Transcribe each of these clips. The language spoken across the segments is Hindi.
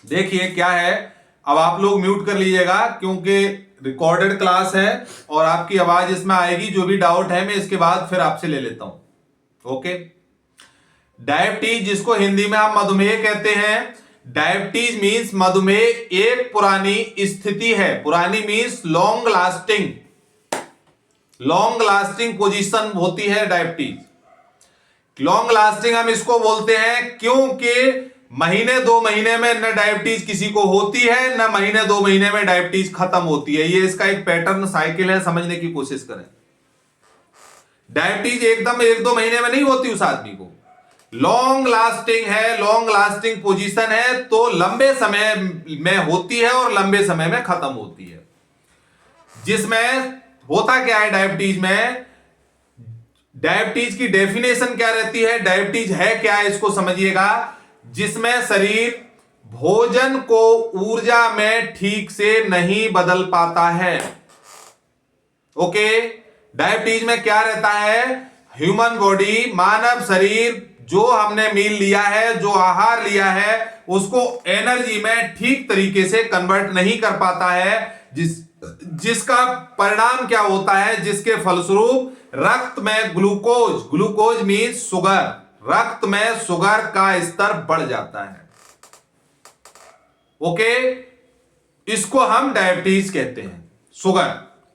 देखिए क्या है, अब आप लोग म्यूट कर लीजिएगा क्योंकि रिकॉर्डेड क्लास है और आपकी आवाज इसमें आएगी। जो भी डाउट है मैं इसके बाद फिर आपसे ले लेता हूं। ओके। डायबिटीज, जिसको हिंदी में आप मधुमेह कहते हैं, डायबिटीज मींस मधुमेह एक पुरानी स्थिति है। पुरानी means long lasting, long lasting position होती है डायबिटीज। लॉन्ग लास्टिंग हम इसको बोलते हैं क्योंकि महीने 2 महीने में न डायबिटीज किसी को होती है, न महीने 2 महीने में डायबिटीज खत्म होती है। ये इसका एक पैटर्न साइकिल है, समझने की कोशिश करें। डायबिटीज एकदम 1-2 महीने में नहीं होती उस आदमी को, लॉन्ग लास्टिंग है, लॉन्ग लास्टिंग पोजीशन है, तो लंबे समय में होती है और लंबे समय में खत्म होती है। जिसमें होता क्या है डायबिटीज में, डायबिटीज की डेफिनेशन क्या रहती है, डायबिटीज है क्या इसको समझिएगा। जिसमें शरीर भोजन को ऊर्जा में ठीक से नहीं बदल पाता है। ओके। डायबिटीज में क्या रहता है, ह्यूमन बॉडी, मानव शरीर जो हमने मील लिया है, जो आहार लिया है, उसको एनर्जी में ठीक तरीके से कन्वर्ट नहीं कर पाता है। जिसका परिणाम क्या होता है, जिसके फलस्वरूप रक्त में ग्लूकोज, ग्लूकोज मीन्स शुगर, रक्त में शुगर का स्तर बढ़ जाता है। ओके। इसको हम डायबिटीज कहते हैं, शुगर।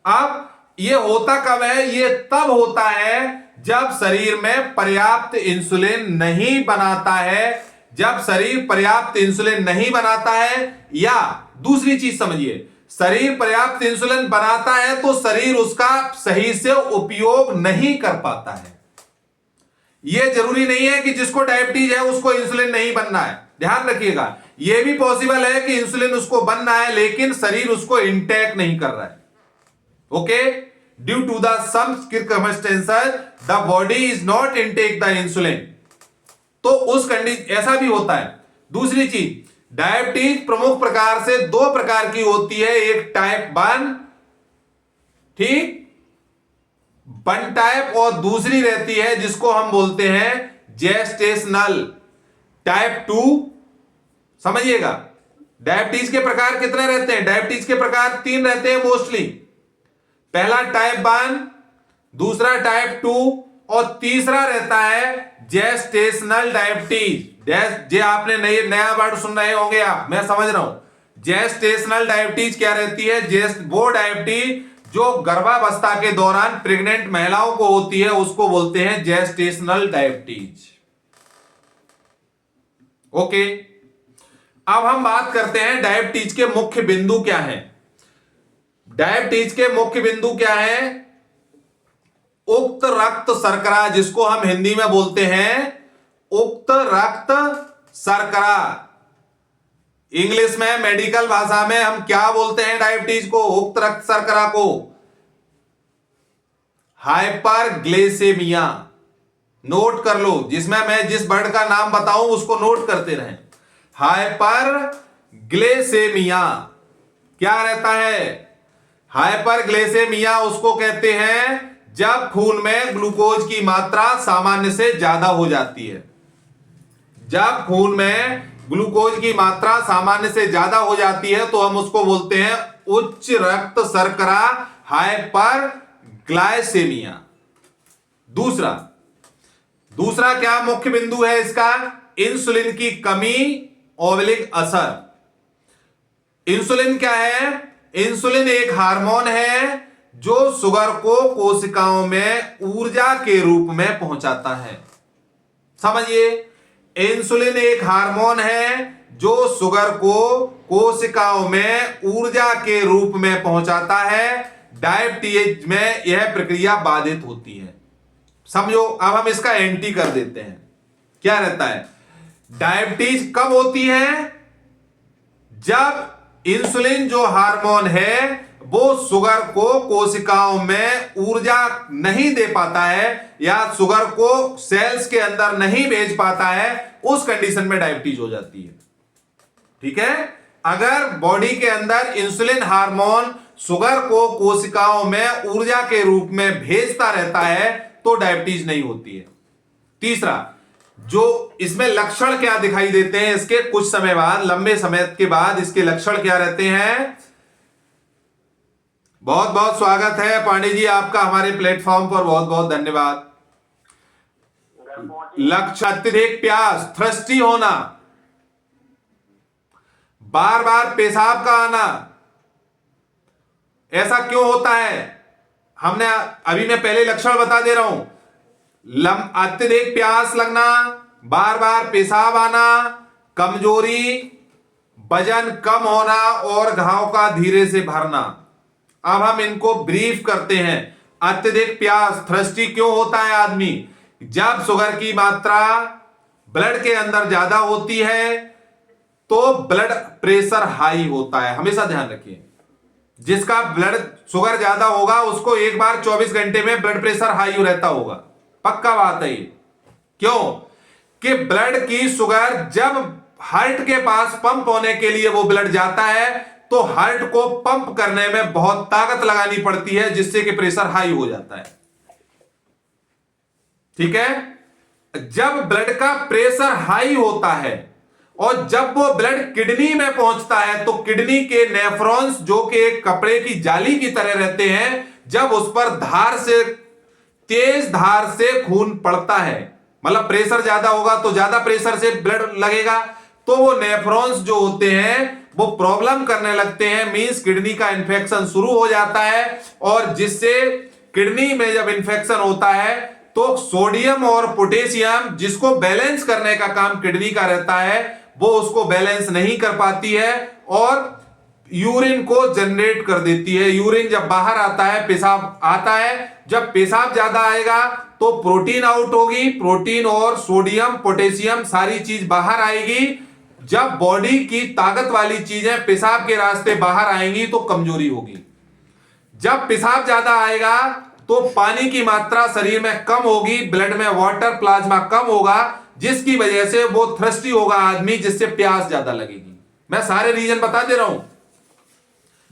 अब ये होता कब है, ये तब होता है जब शरीर में पर्याप्त इंसुलिन नहीं बनाता है। जब शरीर पर्याप्त इंसुलिन नहीं बनाता है, या दूसरी चीज समझिए, शरीर पर्याप्त इंसुलिन बनाता है तो शरीर उसका सही से उपयोग नहीं कर पाता है। यह जरूरी नहीं है कि जिसको डायबिटीज है उसको इंसुलिन नहीं बनना है, ध्यान रखिएगा। यह भी पॉसिबल है कि इंसुलिन उसको बनना है लेकिन शरीर उसको इंटेक नहीं कर रहा है। Okay. Due to the some circumstances the body is not intake the insulin, तो उस कंडीशन ऐसा भी होता है। दूसरी चीज, डायबिटीज प्रमुख प्रकार से 2 प्रकार की होती है, एक टाइप 1, ठीक, 1 टाइप, और दूसरी रहती है जिसको हम बोलते हैं जेस्टेशनल टाइप 2। समझिएगा, डायबिटीज के प्रकार कितने रहते हैं, डायबिटीज के प्रकार 3 रहते हैं मोस्टली। पहला टाइप 1, दूसरा टाइप 2 और तीसरा रहता है जेस्टेशनल डायबिटीज। जे आपने नया वर्ड सुन रहे होंगे आप, मैं समझ रहा हूं। जेस्टेशनल डायबिटीज क्या रहती है, वो डायबिटीज जो गर्भावस्था के दौरान प्रेग्नेंट महिलाओं को होती है उसको बोलते हैं जेस्टेशनल डायबिटीज। ओके। अब हम बात करते हैं डायबिटीज के मुख्य बिंदु क्या हैं। डायबिटीज के मुख्य बिंदु क्या है, उक्त रक्त शर्करा, जिसको हम हिंदी में बोलते हैं उक्त रक्त शर्करा। इंग्लिश में, मेडिकल भाषा में हम क्या बोलते हैं डायबिटीज को, उक्त रक्त शर्करा को हाइपरग्लाइसेमिया। नोट कर लो, जिसमें मैं जिस वर्ड का नाम बताऊं उसको नोट करते रहें। हाइपरग्लाइसेमिया क्या रहता है, हाइपरग्लाइसेमिया उसको कहते हैं जब खून में ग्लूकोज की मात्रा सामान्य से ज्यादा हो जाती है। जब खून में ग्लूकोज की मात्रा सामान्य से ज्यादा हो जाती है तो हम उसको बोलते हैं उच्च रक्त शर्करा, हाइपरग्लाइसेमिया। दूसरा क्या मुख्य बिंदु है इसका, इंसुलिन की कमी ओवलिक असर। इंसुलिन क्या है, इंसुलिन एक हार्मोन है जो शुगर को कोशिकाओं में ऊर्जा के रूप में पहुंचाता है। समझिए, इंसुलिन एक हार्मोन है जो शुगर को कोशिकाओं में ऊर्जा के रूप में पहुंचाता है। डायबिटीज में यह प्रक्रिया बाधित होती है। समझो, अब हम इसका एंटी कर देते हैं। क्या रहता है, डायबिटीज कब होती है, जब इंसुलिन जो हार्मोन है वो शुगर को कोशिकाओं में ऊर्जा नहीं दे पाता है या शुगर को सेल्स के अंदर नहीं भेज पाता है, उस कंडीशन में डायबिटीज हो जाती है। ठीक है। अगर बॉडी के अंदर इंसुलिन हार्मोन शुगर को कोशिकाओं में ऊर्जा के रूप में भेजता रहता है तो डायबिटीज नहीं होती है। तीसरा, जो इसमें लक्षण क्या दिखाई देते हैं इसके कुछ समय बाद, लंबे समय के बाद इसके लक्षण क्या रहते हैं। बहुत बहुत स्वागत है पांडे जी आपका हमारे प्लेटफॉर्म पर, बहुत बहुत धन्यवाद। लक्षण अत्यधिक प्यास, थ्रस्टी होना, बार बार पेशाब का आना। ऐसा क्यों होता है, हमने अभी मैं पहले लक्षण बता दे रहा हूं। अत्यधिक प्यास लगना, बार बार पेशाब आना, कमजोरी, वजन कम होना और घाव का धीरे से भरना। अब हम इनको ब्रीफ करते हैं। अत्यधिक प्यास, थ्रस्टी क्यों होता है आदमी, जब शुगर की मात्रा ब्लड के अंदर ज्यादा होती है तो ब्लड प्रेशर हाई होता है। हमेशा ध्यान रखिए, जिसका ब्लड शुगर ज्यादा होगा उसको एक बार 24 घंटे में ब्लड प्रेशर हाई रहता होगा, पक्का बात है ये। क्यों कि ब्लड की शुगर जब हार्ट के पास पंप होने के लिए वो ब्लड जाता है तो हार्ट को पंप करने में बहुत ताकत लगानी पड़ती है, जिससे कि प्रेशर हाई हो जाता है। ठीक है, जब ब्लड का प्रेशर हाई होता है और जब वो ब्लड किडनी में पहुंचता है तो किडनी के नेफ्रॉन्स, जो कि एक कपड़े की जाली की तरह रहते हैं, जब उस पर धार से, तेज धार से खून पड़ता है, मतलब प्रेशर ज्यादा होगा तो ज्यादा प्रेशर से ब्लड लगेगा, तो वो नेफ्रॉन्स जो होते हैं वो प्रॉब्लम करने लगते हैं। मींस किडनी का इंफेक्शन शुरू हो जाता है और जिससे किडनी में जब इंफेक्शन होता है तो सोडियम और पोटेशियम, जिसको बैलेंस करने का काम किडनी का रहता है, वो उसको बैलेंस नहीं कर पाती है और यूरिन को जनरेट कर देती है। यूरिन जब बाहर आता है, पेशाब आता है, जब पेशाब ज्यादा आएगा तो प्रोटीन आउट होगी, प्रोटीन और सोडियम पोटेशियम सारी चीज बाहर आएगी। जब बॉडी की ताकत वाली चीजें पेशाब के रास्ते बाहर आएंगी तो कमजोरी होगी। जब पेशाब ज्यादा आएगा तो पानी की मात्रा शरीर में कम होगी, ब्लड में वाटर प्लाज्मा कम होगा, जिसकी वजह से वो थ्रस्टी होगा आदमी, जिससे प्यास ज्यादा लगेगी। मैं सारे रीजन बता दे रहा हूं,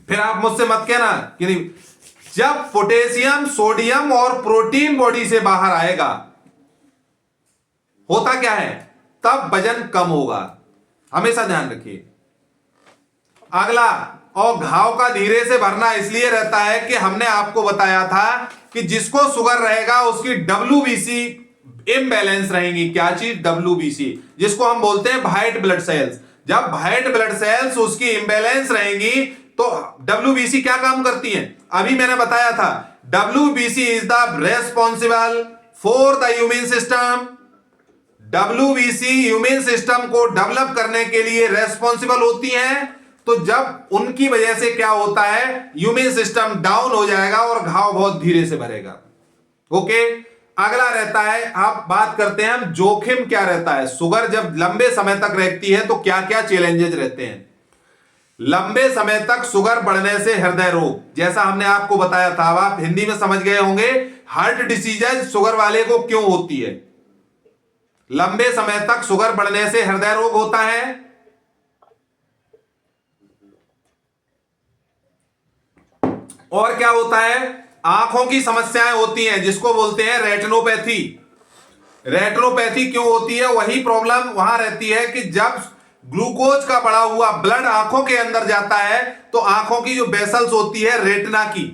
फिर आप मुझसे मत कहना कि नहीं। जब पोटेशियम, सोडियम और प्रोटीन बॉडी से बाहर आएगा, होता क्या है, तब वजन कम होगा। हमेशा ध्यान रखिए। अगला, और घाव का धीरे से भरना इसलिए रहता है कि हमने आपको बताया था कि जिसको शुगर रहेगा उसकी WBC इम्बैलेंस रहेंगी। क्या चीज, WBC, जिसको हम बोलते हैं व्हाइट ब्लड सेल्स। जब व्हाइट ब्लड सेल्स उसकी इम्बैलेंस रहेंगी तो WBC क्या काम करती है, अभी मैंने बताया था। WBC is the responsible for the immune system. WBC immune system को डेवलप करने के लिए रेस्पॉन्सिबल होती हैं। तो जब उनकी वजह से क्या होता है, इम्यून सिस्टम डाउन हो जाएगा और घाव बहुत धीरे से भरेगा। ओके, अगला रहता है, आप बात करते हैं हम जोखिम क्या रहता है। शुगर जब लंबे समय तक रहती है तो क्या क्या चैलेंजेस रहते हैं। लंबे समय तक शुगर बढ़ने से हृदय रोग, जैसा हमने आपको बताया था, अब आप हिंदी में समझ गए होंगे हार्ट डिसीजेज शुगर वाले को क्यों होती है। लंबे समय तक शुगर बढ़ने से हृदय रोग होता है। और क्या होता है, आंखों की समस्याएं होती हैं, जिसको बोलते हैं रेटिनोपैथी। रेटिनोपैथी क्यों होती है, वही प्रॉब्लम वहां रहती है कि जब ग्लूकोज का बढ़ा हुआ ब्लड आंखों के अंदर जाता है तो आंखों की जो वेसल्स होती है रेटिना की,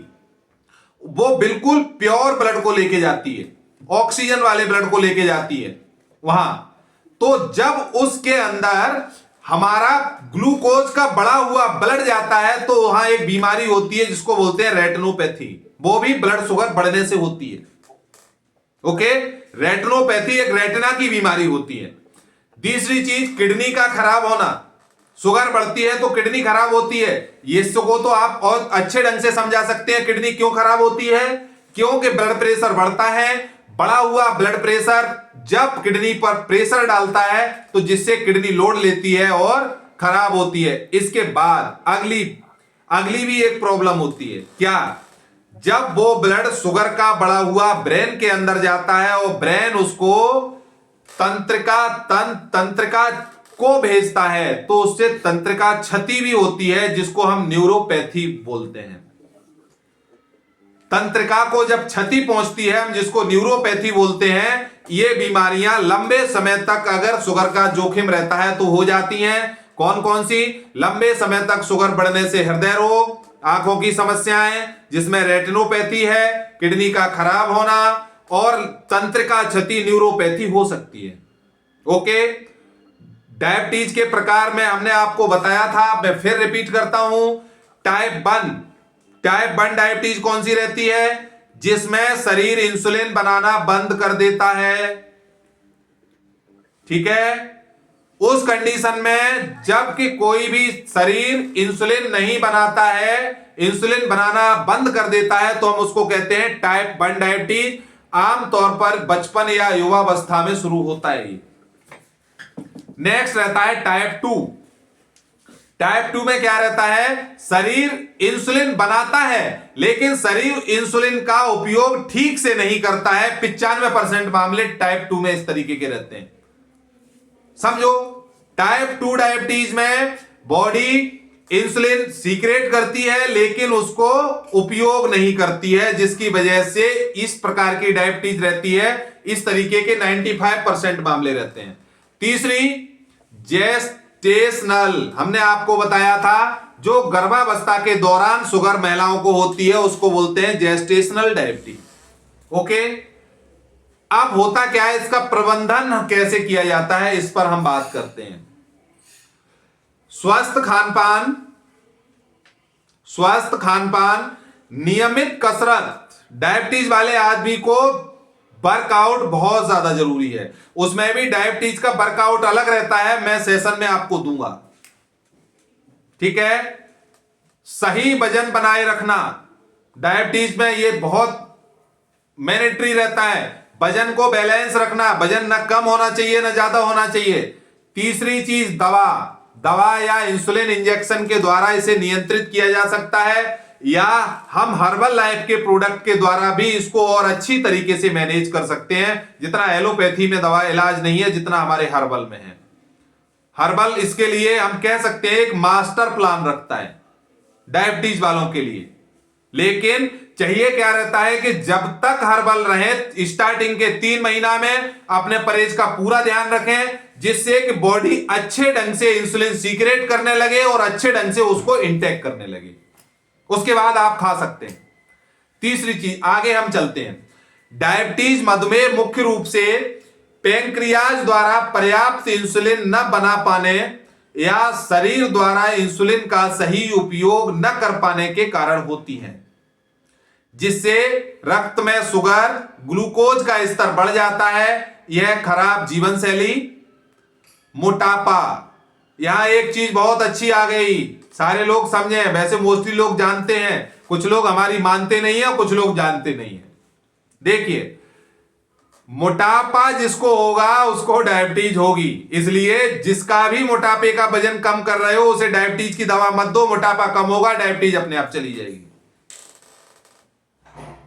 वो बिल्कुल प्योर ब्लड को लेके जाती है, ऑक्सीजन वाले ब्लड को लेके जाती है वहां। तो जब उसके अंदर हमारा ग्लूकोज का बढ़ा हुआ ब्लड जाता है तो वहां एक बीमारी होती है जिसको बोलते हैं रेटिनोपैथी। वो भी ब्लड शुगर बढ़ने से होती है। ओके, रेटिनोपैथी एक रेटिना की बीमारी होती है। तीसरी चीज, किडनी का खराब होना। शुगर बढ़ती है तो किडनी खराब होती है। ये इसको तो आप और अच्छे ढंग से समझा सकते हैं किडनी क्यों खराब होती है, क्योंकि ब्लड प्रेशर बढ़ता है। बढ़ा हुआ ब्लड प्रेशर जब किडनी पर प्रेशर डालता है तो जिससे किडनी लोड लेती है और खराब होती है। इसके बाद अगली भी एक प्रॉब्लम होती है, क्या, जब वो ब्लड शुगर का बढ़ा हुआ ब्रेन के अंदर जाता है और ब्रेन उसको तंत्रिका को भेजता है तो उससे तंत्रिका क्षति भी होती है, जिसको हम न्यूरोपैथी बोलते हैं। तंत्रिका को जब क्षति पहुंचती है, हम जिसको न्यूरोपैथी बोलते हैं, ये बीमारियां लंबे समय तक अगर शुगर का जोखिम रहता है तो हो जाती हैं। कौन कौन सी? लंबे समय तक शुगर बढ़ने से हृदय रोग, आंखों की समस्याएं जिसमें रेटिनोपैथी है, किडनी का खराब होना और तंत्रिका क्षति न्यूरोपैथी हो सकती है। ओके, डायबिटीज के प्रकार में हमने आपको बताया था, मैं फिर रिपीट करता हूं। टाइप 1 डायबिटीज कौन सी रहती है? जिसमें शरीर इंसुलिन बनाना बंद कर देता है। ठीक है, उस कंडीशन में जबकि कोई भी शरीर इंसुलिन नहीं बनाता है, इंसुलिन बनाना बंद कर देता है, तो हम उसको कहते हैं टाइप 1 डायबिटीज। आमतौर पर बचपन या युवावस्था में शुरू होता है। नेक्स्ट रहता है टाइप 2। टाइप 2 में क्या रहता है? शरीर इंसुलिन बनाता है लेकिन शरीर इंसुलिन का उपयोग ठीक से नहीं करता है। 95% मामले टाइप 2 में इस तरीके के रहते हैं। समझो, टाइप 2 डायबिटीज में बॉडी इंसुलिन सीक्रेट करती है लेकिन उसको उपयोग नहीं करती है, जिसकी वजह से इस प्रकार की डायबिटीज रहती है। इस तरीके के 95% मामले रहते हैं। तीसरी, जेस्टेशनल, हमने आपको बताया था जो गर्भावस्था के दौरान शुगर महिलाओं को होती है उसको बोलते हैं जेस्टेशनल डायबिटीज। ओके, अब होता क्या है, इसका प्रबंधन कैसे किया जाता है, इस पर हम बात करते हैं। स्वस्थ खानपान, नियमित कसरत। डायबिटीज वाले आदमी को वर्कआउट बहुत ज्यादा जरूरी है। उसमें भी डायबिटीज का वर्कआउट अलग रहता है, मैं सेशन में आपको दूंगा। ठीक है, सही वजन बनाए रखना, डायबिटीज में यह बहुत मैंडेटरी रहता है। वजन को बैलेंस रखना, वजन न कम होना चाहिए न ज्यादा होना चाहिए। तीसरी चीज, दवा या इंसुलिन इंजेक्शन के द्वारा इसे नियंत्रित किया जा सकता है, या हम हर्बल लाइफ के प्रोडक्ट के द्वारा भी इसको और अच्छी तरीके से मैनेज कर सकते हैं। जितना एलोपैथी में दवा इलाज नहीं है, जितना हमारे हर्बल में है। हर्बल इसके लिए हम कह सकते हैं एक मास्टर प्लान रखता है डायबिटीज वालों के लिए। लेकिन चाहिए क्या रहता है कि जब तक हर्बल रहे, स्टार्टिंग के 3 महीना में अपने परहेज का पूरा ध्यान रखें, जिससे कि बॉडी अच्छे ढंग से इंसुलिन सीक्रेट करने लगे और अच्छे ढंग से उसको इंटेक करने लगे। उसके बाद आप खा सकते हैं। तीसरी चीज, आगे हम चलते हैं। डायबिटीज मधुमेह मुख्य रूप से पैंक्रियाज द्वारा पर्याप्त इंसुलिन न बना पाने या शरीर द्वारा इंसुलिन का सही उपयोग न कर पाने के कारण होती है, जिससे रक्त में शुगर, ग्लूकोज का स्तर बढ़ जाता है। यह खराब जीवन शैली, मोटापा। यहां एक चीज बहुत अच्छी आ गई, सारे लोग समझे, वैसे मोस्टली लोग जानते हैं, कुछ लोग हमारी मानते नहीं है, कुछ लोग जानते नहीं है। देखिए, मोटापा जिसको होगा उसको डायबिटीज होगी, इसलिए जिसका भी मोटापे का वजन कम कर रहे हो उसे डायबिटीज की दवा मत दो। मोटापा कम होगा, डायबिटीज अपने आप चली जाएगी।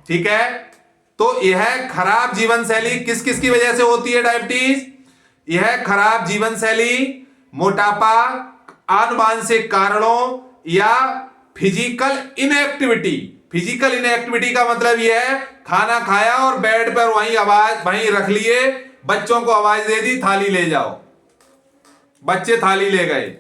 ठीक है, तो यह खराब जीवन शैली किस किस की वजह से होती है डायबिटीज? यह खराब जीवन शैली, मोटापा, आनुवांशिक कारणों या फिजिकल इनएक्टिविटी। फिजिकल इनएक्टिविटी का मतलब यह है खाना खाया और बेड पर वहीं रख लिए, बच्चों को आवाज दे दी थाली ले जाओ, बच्चे थाली ले गए।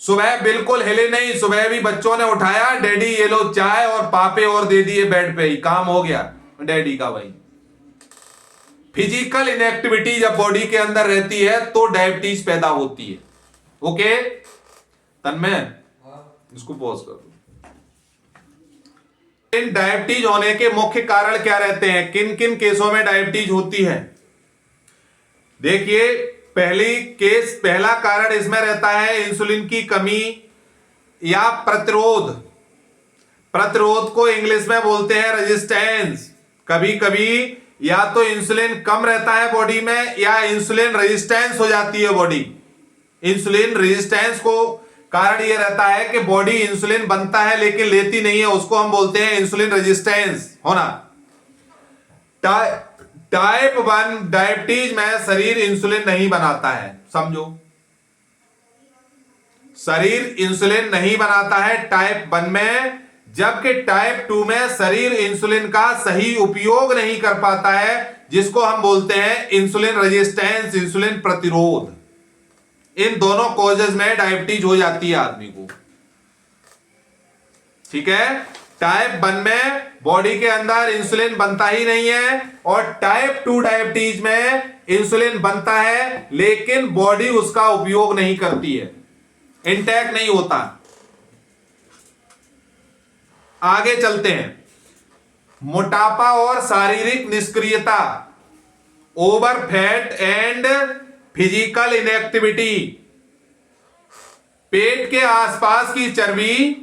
सुबह बिल्कुल हिले नहीं, सुबह भी बच्चों ने उठाया, डैडी ये लो चाय, और पापे और दे दिए बेड पे ही, काम हो गया डैडी का। वही फिजिकल इनएक्टिविटी जब बॉडी के अंदर रहती है तो डायबिटीज पैदा होती है। ओके तन्मय, इसको पॉज कर दो। इन डायबिटीज होने के मुख्य कारण क्या रहते हैं, किन किन केसों में डायबिटीज होती है? देखिए, पहला कारण इसमें रहता है इंसुलिन की कमी या प्रतिरोध को इंग्लिश में बोलते हैं रेजिस्टेंस। कभी कभी या तो इंसुलिन कम रहता है बॉडी में या इंसुलिन रेजिस्टेंस हो जाती है बॉडी। इंसुलिन रेजिस्टेंस को कारण यह रहता है कि बॉडी इंसुलिन बनता है लेकिन लेती नहीं है, उसको हम बोलते हैं इंसुलिन रेजिस्टेंस होना। टाइप 1 डायबिटीज में शरीर इंसुलिन नहीं बनाता है, समझो, शरीर इंसुलिन नहीं बनाता है टाइप 1 में, जबकि टाइप 2 में शरीर इंसुलिन का सही उपयोग नहीं कर पाता है, जिसको हम बोलते हैं इंसुलिन रेजिस्टेंस, इंसुलिन प्रतिरोध। इन दोनों कॉजेज में डायबिटीज हो जाती है आदमी को। ठीक है, टाइप 1 में बॉडी के अंदर इंसुलिन बनता ही नहीं है, और टाइप 2 डायबिटीज में इंसुलिन बनता है लेकिन बॉडी उसका उपयोग नहीं करती है, इंटैक्ट नहीं होता। आगे चलते हैं। मोटापा और शारीरिक निष्क्रियता, over fat and physical inactivity. पेट के आसपास की चर्बी,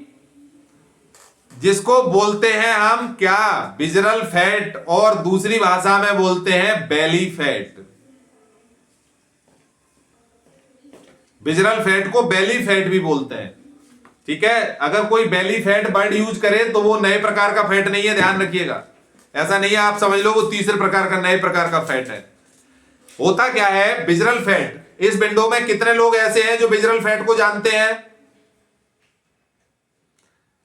जिसको बोलते हैं हम क्या, विजरल फैट, और दूसरी भाषा में बोलते हैं बेली फैट। विजरल फैट को बेली फैट भी बोलते हैं। ठीक है, अगर कोई बेली फैट वर्ड यूज करे तो वो नए प्रकार का फैट नहीं है, ध्यान रखिएगा। ऐसा नहीं है आप समझ लो वो तीसरे प्रकार का, नए प्रकार का फैट है। होता क्या है विजरल फैट, इस विंडो में कितने लोग ऐसे हैं जो विजरल फैट को जानते हैं?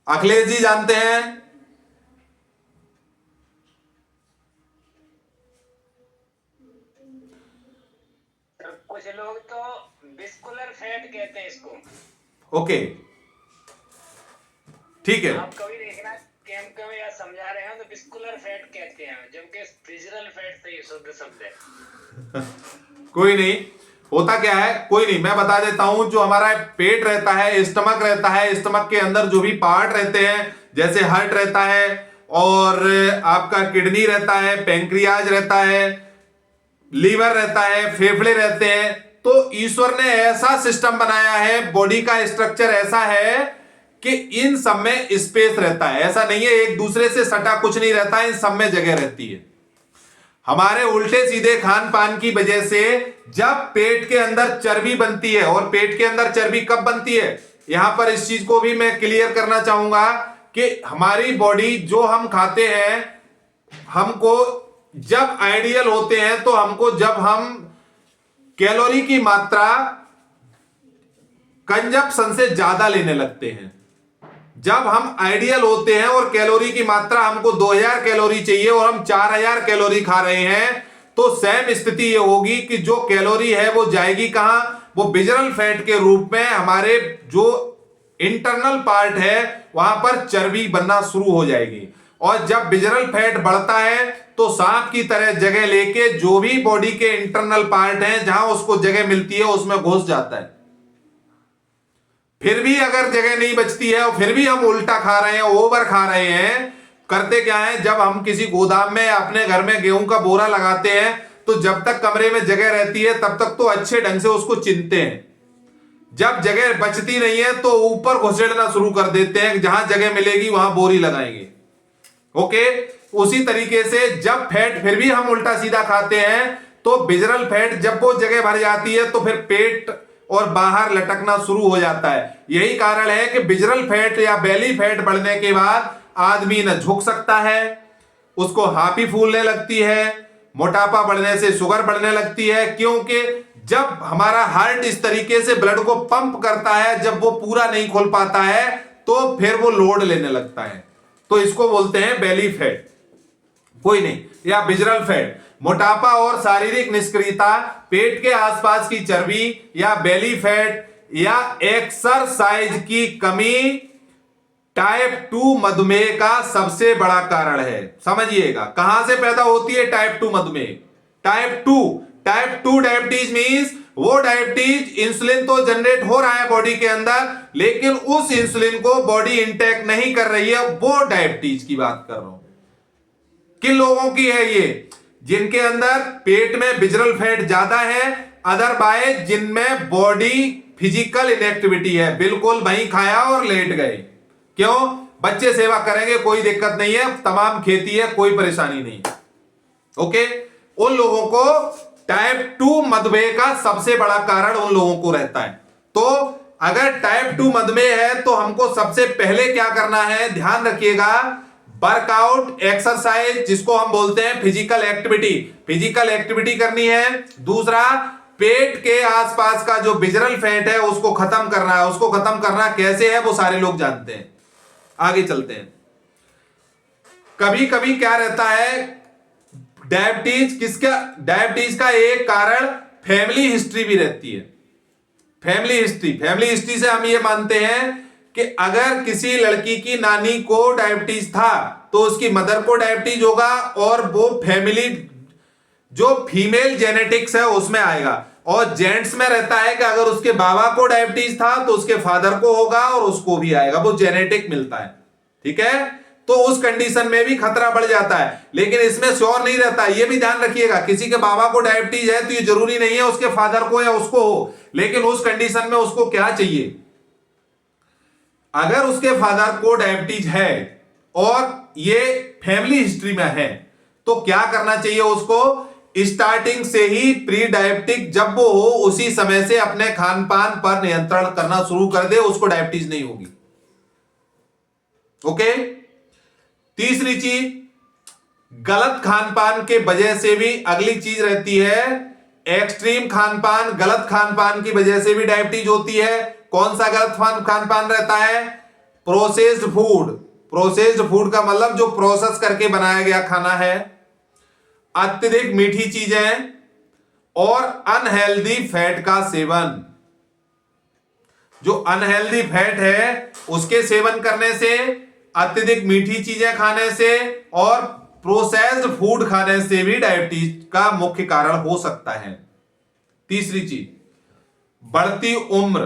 अखिलेश जी जानते हैं? कुछ लोग तो विस्कुलर फैट कहते हैं इसको। ओके, ठीक है। आप कभी देखना कैंप में या समझा रहे हो तो विस्कुलर फैट कहते हैं, जबकि विजरल फैट सही शुद्ध शब्द है। कोई नहीं, होता क्या है, कोई नहीं, मैं बता देता हूं। जो हमारा पेट रहता है, स्टमक रहता है, स्टमक के अंदर जो भी पार्ट रहते हैं, जैसे हार्ट रहता है, और आपका किडनी रहता है, पेंक्रियाज रहता है, लीवर रहता है, फेफड़े रहते हैं। तो ईश्वर ने ऐसा सिस्टम बनाया है, बॉडी का स्ट्रक्चर ऐसा है कि इन सब में स्पेस रहता है। ऐसा नहीं है एक दूसरे से सटा कुछ नहीं रहता, इन सब में जगह रहती है। हमारे उल्टे सीधे खान पान की वजह से जब पेट के अंदर चर्बी बनती है, और पेट के अंदर चर्बी कब बनती है, यहां पर इस चीज को भी मैं क्लियर करना चाहूंगा कि हमारी बॉडी जो हम खाते हैं, हमको जब आइडियल होते हैं तो हमको जब हम कैलोरी की मात्रा कंजप्शन से ज्यादा लेने लगते हैं, जब हम आइडियल होते हैं और कैलोरी की मात्रा हमको 2000 कैलोरी चाहिए और हम 4000 कैलोरी खा रहे हैं, तो सेम स्थिति ये होगी कि जो कैलोरी है वो जाएगी कहां, वो विजरल फैट के रूप में हमारे जो इंटरनल पार्ट है वहां पर चर्बी बनना शुरू हो जाएगी। और जब विजरल फैट बढ़ता है तो सांप की तरह जगह लेके जो भी बॉडी के इंटरनल पार्ट हैं जहां उसको जगह मिलती है उसमें घुस जाता है। फिर भी अगर जगह नहीं बचती है और फिर भी हम उल्टा खा रहे हैं, ओवर खा रहे हैं, करते क्या है, जब हम किसी गोदाम में अपने घर में गेहूं का बोरा लगाते हैं तो जब तक कमरे में जगह रहती है तब तक तो अच्छे ढंग से उसको चिनते हैं। जब जगह बचती नहीं है तो ऊपर घुसेड़ना शुरू कर देते हैं, जहां जगह मिलेगी वहां बोरी लगाएंगे। ओके, उसी तरीके से जब फैट फिर भी हम उल्टा सीधा खाते हैं तो विजरल फैट जब वो जगह भर जाती है तो फिर पेट और बाहर लटकना शुरू हो जाता है। यही कारण है कि विजरल फैट या बेली फैट बढ़ने के बाद आदमी न झुक सकता है, उसको हापी फूलने लगती है, मोटापा बढ़ने से शुगर बढ़ने लगती है, क्योंकि जब हमारा हार्ट इस तरीके से ब्लड को पंप करता है, जब वो पूरा नहीं खोल पाता है तो फिर वो लोड लेने लगता है, तो इसको बोलते हैं बेली फैट। कोई नहीं, या विजरल फैट। मोटापा और शारीरिक निष्क्रियता, पेट के आसपास की चर्बी या बेली फैट या एक्सरसाइज की कमी टाइप 2 मधुमेह का सबसे बड़ा कारण है। समझिएगा कहां से पैदा होती है टाइप 2 मधुमेह। टाइप 2 डायबिटीज मींस वो डायबिटीज, इंसुलिन तो जनरेट हो रहा है बॉडी के अंदर लेकिन उस इंसुलिन को बॉडी इंटेक नहीं कर रही है, वो डायबिटीज की बात कर रहा हूं। किन लोगों की है ये? जिनके अंदर पेट में विजरल फैट ज्यादा है, अदरवाइज जिनमें बॉडी फिजिकल इनएक्टिविटी है, बिल्कुल वहीं खाया और लेट गए। क्यों? बच्चे सेवा करेंगे, कोई दिक्कत नहीं है, तमाम खेती है, कोई परेशानी नहीं। ओके, उन लोगों को टाइप 2 मधुमेह का सबसे बड़ा कारण उन लोगों को रहता है। तो अगर टाइप 2 मधुमेह है तो हमको सबसे पहले क्या करना है, ध्यान रखिएगा, वर्कआउट, एक्सरसाइज, जिसको हम बोलते हैं फिजिकल एक्टिविटी करनी है। दूसरा, पेट के आसपास का जो विजरल फैट है उसको खत्म करना है। उसको खत्म करना कैसे है वो सारे लोग जानते हैं। आगे चलते हैं। कभी कभी क्या रहता है, डायबिटीज का एक कारण फैमिली हिस्ट्री भी रहती है। फैमिली हिस्ट्री से हम ये मानते हैं कि अगर किसी लड़की की नानी को डायबिटीज था तो उसकी मदर को डायबिटीज होगा और वो फैमिली जो फीमेल जेनेटिक्स है उसमें आएगा। और जेंट्स में रहता है कि अगर उसके बाबा को डायबिटीज था तो उसके फादर को होगा और उसको भी आएगा, वो जेनेटिक मिलता है। ठीक है, तो उस कंडीशन में भी खतरा बढ़ जाता है, लेकिन इसमें श्योर नहीं रहता। ये भी ध्यान रखिएगा, किसी के बाबा को डायबिटीज है तो ये जरूरी नहीं है उसके फादर को या उसको हो, लेकिन उस कंडीशन में उसको क्या चाहिए, अगर उसके फादर को डायबिटीज है और ये फैमिली हिस्ट्री में है तो क्या करना चाहिए उसको, स्टार्टिंग से ही प्री डायबिटिक जब वो हो उसी समय से अपने खान पान पर नियंत्रण करना शुरू कर दे, उसको डायबिटीज नहीं होगी। ओके। तीसरी चीज, गलत खान पान के वजह से भी अगली चीज रहती है, एक्सट्रीम खान पान, गलत खान पान की वजह से भी डायबिटीज होती है। कौन सा गलत खान पान रहता है, प्रोसेस्ड फूड। प्रोसेस्ड फूड का मतलब जो प्रोसेस करके बनाया गया खाना है, अत्यधिक मीठी चीजें और अनहेल्दी फैट का सेवन। जो अनहेल्दी फैट है उसके सेवन करने से, अत्यधिक मीठी चीजें खाने से और प्रोसेस्ड फूड खाने से भी डायबिटीज का मुख्य कारण हो सकता है। तीसरी चीज, बढ़ती उम्र।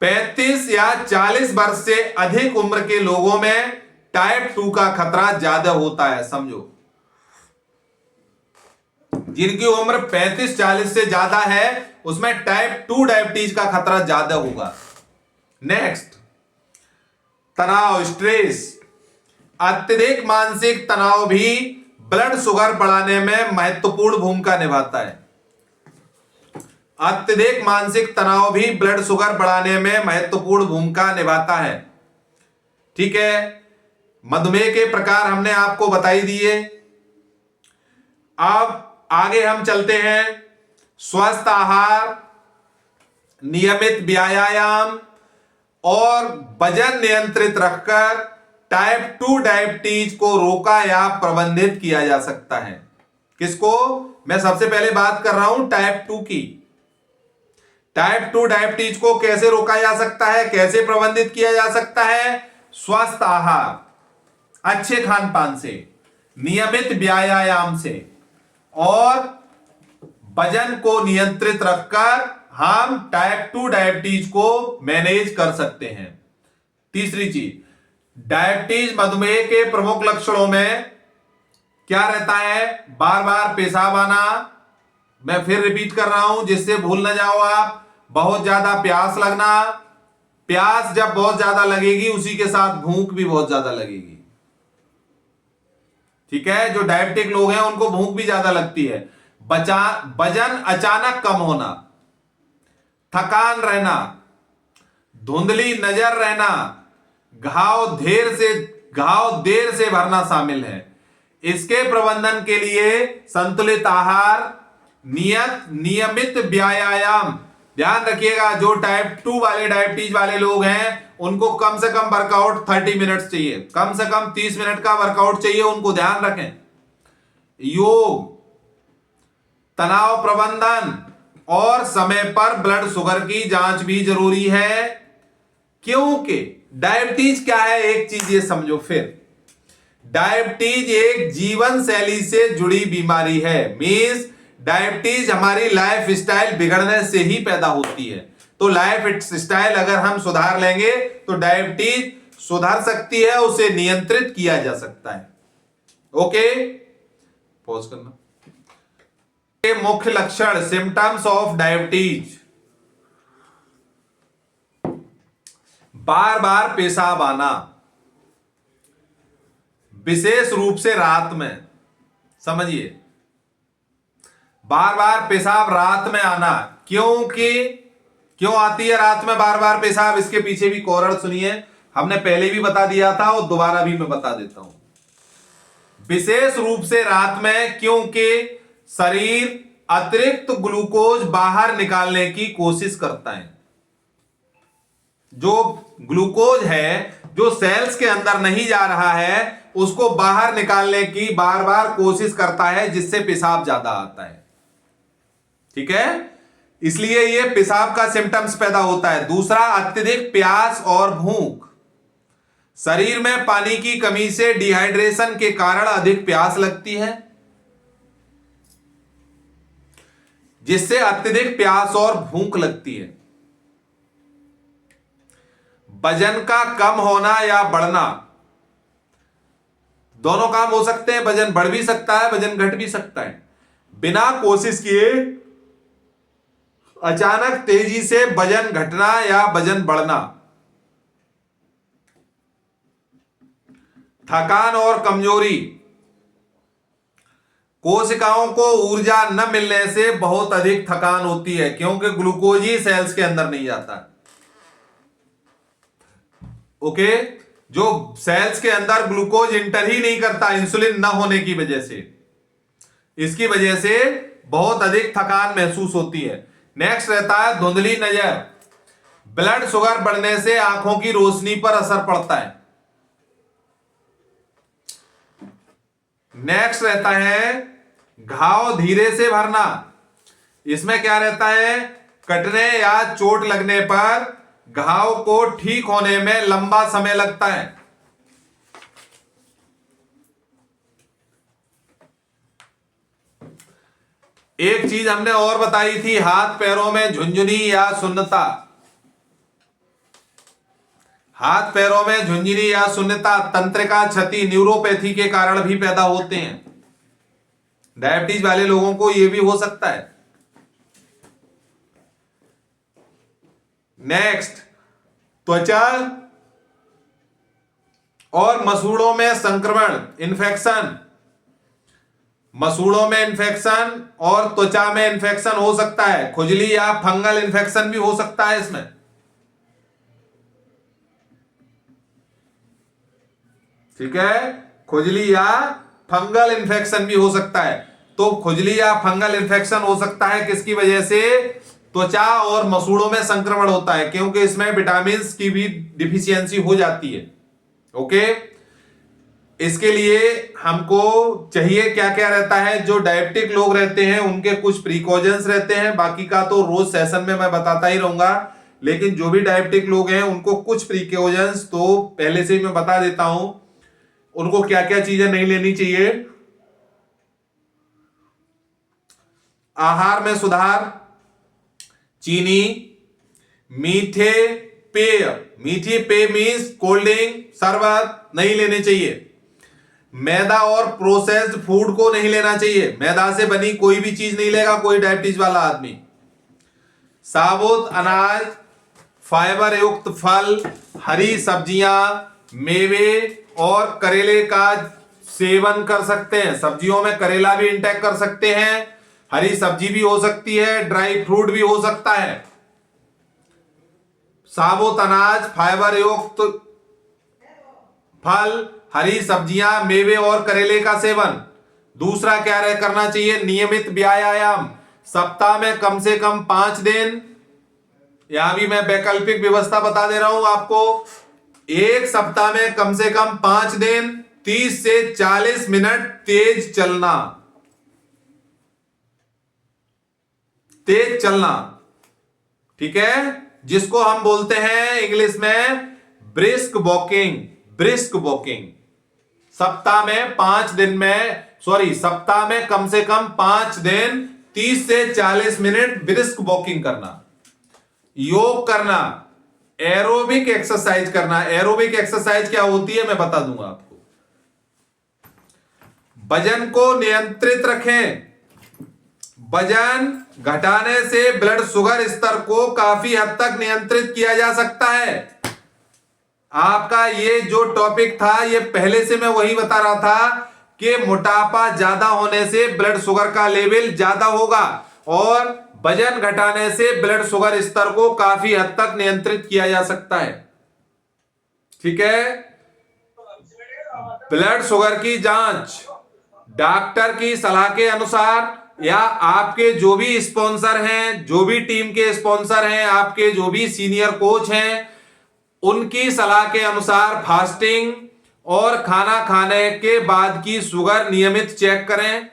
35 या 40 वर्ष से अधिक उम्र के लोगों में टाइप 2 का खतरा ज्यादा होता है। समझो, जिनकी उम्र 35-40 से ज्यादा है उसमें टाइप 2 डायबिटीज का खतरा ज्यादा होगा। नेक्स्ट, तनाव, स्ट्रेस। अत्यधिक मानसिक तनाव भी ब्लड शुगर बढ़ाने में महत्वपूर्ण भूमिका निभाता है। अत्यधिक मानसिक तनाव भी ब्लड शुगर बढ़ाने में महत्वपूर्ण भूमिका निभाता है। ठीक है, मधुमेह के प्रकार हमने आपको बताई दिए। अब आगे हम चलते हैं। स्वस्थ आहार, नियमित व्यायाम और वजन नियंत्रित रखकर टाइप 2 डायबिटीज को रोका या प्रबंधित किया जा सकता है। किसको, मैं सबसे पहले बात कर रहा हूं टाइप 2 की। टाइप 2 डायबिटीज को कैसे रोका जा सकता है, कैसे प्रबंधित किया जा सकता है, स्वस्थ आहार, अच्छे खान पान से, नियमित व्यायाम से और वजन को नियंत्रित रखकर हम टाइप 2 डायबिटीज को मैनेज कर सकते हैं। तीसरी चीज, डायबिटीज मधुमेह के प्रमुख लक्षणों में क्या रहता है, बार बार पेशाब आना। मैं फिर रिपीट कर रहा हूं जिससे भूल ना जाओ आप। बहुत ज्यादा प्यास लगना, प्यास जब बहुत ज्यादा लगेगी उसी के साथ भूख भी बहुत ज्यादा लगेगी। ठीक है, जो डायबिटिक लोग हैं उनको भूख भी ज्यादा लगती है। वजन अचानक कम होना, थकान रहना, धुंधली नजर रहना, घाव देर से भरना शामिल है। इसके प्रबंधन के लिए संतुलित आहार, नियमित व्यायाम। ध्यान रखिएगा, जो टाइप 2 वाले डायबिटीज वाले लोग हैं उनको कम से कम वर्कआउट 30 मिनट्स चाहिए, कम से कम 30 मिनट का वर्कआउट चाहिए, उनको ध्यान रखें। योग, तनाव प्रबंधन और समय पर ब्लड शुगर की जांच भी जरूरी है, क्योंकि डायबिटीज क्या है, एक चीज ये समझो फिर, डायबिटीज एक जीवन शैली से जुड़ी बीमारी है। मींस डायबिटीज हमारी लाइफ स्टाइल बिगड़ने से ही पैदा होती है। तो लाइफ स्टाइल अगर हम सुधार लेंगे तो डायबिटीज सुधर सकती है, उसे नियंत्रित किया जा सकता है। ओके, पॉज करना। के मुख्य लक्षण, सिम्टम्स ऑफ डायबिटीज, बार बार पेशाब आना, विशेष रूप से रात में। समझिए, बार बार पेशाब रात में आना। क्यों आती है रात में बार बार पेशाब, इसके पीछे भी कारण सुनिए, हमने पहले भी बता दिया था और दोबारा भी मैं बता देता हूं। विशेष रूप से रात में, क्योंकि शरीर अतिरिक्त ग्लूकोज बाहर निकालने की कोशिश करता है। जो ग्लूकोज है जो सेल्स के अंदर नहीं जा रहा है उसको बाहर निकालने की बार बार कोशिश करता है, जिससे पेशाब ज्यादा आता है। ठीक है, इसलिए ये पेशाब का सिम्टम्स पैदा होता है। दूसरा, अत्यधिक प्यास और भूख। शरीर में पानी की कमी से डिहाइड्रेशन के कारण अधिक प्यास लगती है, जिससे अत्यधिक प्यास और भूख लगती है। वजन का कम होना या बढ़ना, दोनों काम हो सकते हैं। वजन बढ़ भी सकता है, वजन घट भी सकता है। बिना कोशिश किए अचानक तेजी से वजन घटना या वजन बढ़ना। थकान और कमजोरी, कोशिकाओं को ऊर्जा न मिलने से बहुत अधिक थकान होती है, क्योंकि ग्लूकोज ही सेल्स के अंदर नहीं जाता। ओके, जो सेल्स के अंदर ग्लूकोज इंटर ही नहीं करता इंसुलिन न होने की वजह से, इसकी वजह से बहुत अधिक थकान महसूस होती है। नेक्स्ट रहता है धुंधली नजर। ब्लड शुगर बढ़ने से आंखों की रोशनी पर असर पड़ता है। नेक्स्ट रहता है घाव धीरे से भरना। इसमें क्या रहता है, कटने या चोट लगने पर घाव को ठीक होने में लंबा समय लगता है। एक चीज हमने और बताई थी, हाथ पैरों में झुंझुनी या सुन्नता। हाथ पैरों में झुंझुनी या सुन्नता तंत्रिका क्षति, न्यूरोपैथी के कारण भी पैदा होते हैं। डायबिटीज वाले लोगों को यह भी हो सकता है। नेक्स्ट, त्वचा और मसूड़ों में संक्रमण, इन्फेक्शन। मसूड़ों में इन्फेक्शन और त्वचा में इन्फेक्शन हो सकता है। खुजली या फंगल इन्फेक्शन भी हो सकता है इसमें। ठीक है, खुजली या फंगल इन्फेक्शन भी हो सकता है। तो खुजली या फंगल इन्फेक्शन हो सकता है किसकी वजह से, त्वचा और मसूड़ों में संक्रमण होता है, क्योंकि इसमें विटामिन की भी डिफिशियंसी हो जाती है। ओके, इसके लिए हमको चाहिए क्या क्या रहता है, जो डायबिटिक लोग रहते हैं उनके कुछ प्रिकॉशंस रहते हैं, बाकी का तो रोज सेशन में मैं बताता ही रहूंगा। लेकिन जो भी डायबिटिक लोग हैं उनको कुछ प्रिकॉशंस तो पहले से ही मैं बता देता हूं, उनको क्या क्या चीजें नहीं लेनी चाहिए। आहार में सुधार, चीनी, मीठे पेय, मीठी पेय मीन्स कोल्ड ड्रिंक, शरबत नहीं लेने चाहिए। मैदा और प्रोसेस्ड फूड को नहीं लेना चाहिए। मैदा से बनी कोई भी चीज नहीं लेगा कोई डायबिटीज वाला आदमी। साबुत अनाज, फाइबर युक्त फल, हरी सब्जियां, मेवे और करेले का सेवन कर सकते हैं। सब्जियों में करेला भी इंटेक कर सकते हैं, हरी सब्जी भी हो सकती है, ड्राई फ्रूट भी हो सकता है। साबुत अनाज, फाइबर युक्त फल, हरी सब्जियां, मेवे और करेले का सेवन। दूसरा क्या करना चाहिए, नियमित व्यायाम। सप्ताह में कम से कम 5 दिन, यहां भी मैं वैकल्पिक व्यवस्था बता दे रहा हूं आपको। एक सप्ताह में कम से कम 5 दिन 30 से 40 मिनट तेज चलना। तेज चलना, ठीक है, जिसको हम बोलते हैं इंग्लिश में ब्रिस्क वॉकिंग। ब्रिस्क वॉकिंग सप्ताह में 5 दिन में, सप्ताह में कम से कम 5 दिन 30 से 40 मिनट ब्रिस्क वॉकिंग करना। योग करना, एरोबिक एक्सरसाइज करना। एरोबिक एक्सरसाइज क्या होती है मैं बता दूंगा आपको। वजन को नियंत्रित रखें। वजन घटाने से ब्लड शुगर स्तर को काफी हद तक नियंत्रित किया जा सकता है। आपका ये जो टॉपिक था, ये पहले से मैं वही बता रहा था कि मोटापा ज्यादा होने से ब्लड शुगर का लेवल ज्यादा होगा और वजन घटाने से ब्लड शुगर स्तर को काफी हद तक नियंत्रित किया जा सकता है। ठीक है, ब्लड शुगर की जांच डॉक्टर की सलाह के अनुसार या आपके जो भी स्पॉन्सर हैं, जो भी टीम के स्पॉन्सर हैं, आपके जो भी सीनियर कोच हैं, उनकी सलाह के अनुसार फास्टिंग और खाना खाने के बाद की शुगर नियमित चेक करें।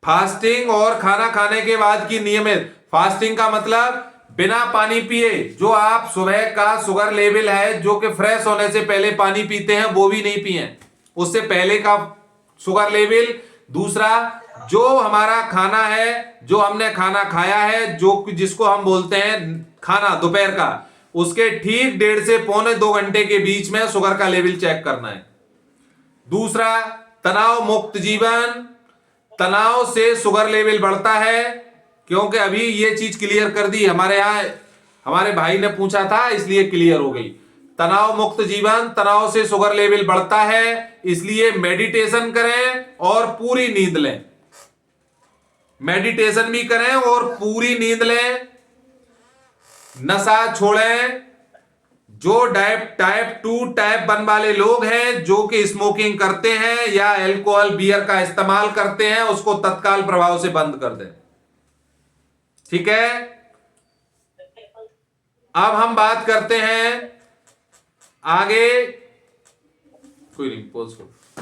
फास्टिंग और खाना खाने के बाद की नियमित, फास्टिंग का मतलब बिना पानी पिए, जो आप सुबह का शुगर लेवल है जो कि फ्रेश होने से पहले पानी पीते हैं वो भी नहीं पिए, उससे पहले का शुगर लेवल। दूसरा, जो हमारा खाना है, जो हमने खाना खाया है, जो जिसको हम बोलते हैं खाना दोपहर का, उसके ठीक 1.5 से पौने 2 घंटे के बीच में शुगर का लेवल चेक करना है। दूसरा, तनाव मुक्त जीवन। तनाव से शुगर लेवल बढ़ता है, क्योंकि अभी ये चीज क्लियर कर दी हमारे यहां, हमारे भाई ने पूछा था इसलिए क्लियर हो गई। तनाव मुक्त जीवन, तनाव से शुगर लेवल बढ़ता है, इसलिए मेडिटेशन करें और पूरी नींद लें। मेडिटेशन भी करें और पूरी नींद लें। नशा छोड़ें। जो टाइप 2 टाइप 1 वाले लोग हैं, जो कि स्मोकिंग करते हैं या अल्कोहल बियर का इस्तेमाल करते हैं, उसको तत्काल प्रभाव से बंद कर दें। ठीक है, अब हम बात करते हैं आगे। कोई नहीं, पोज करो।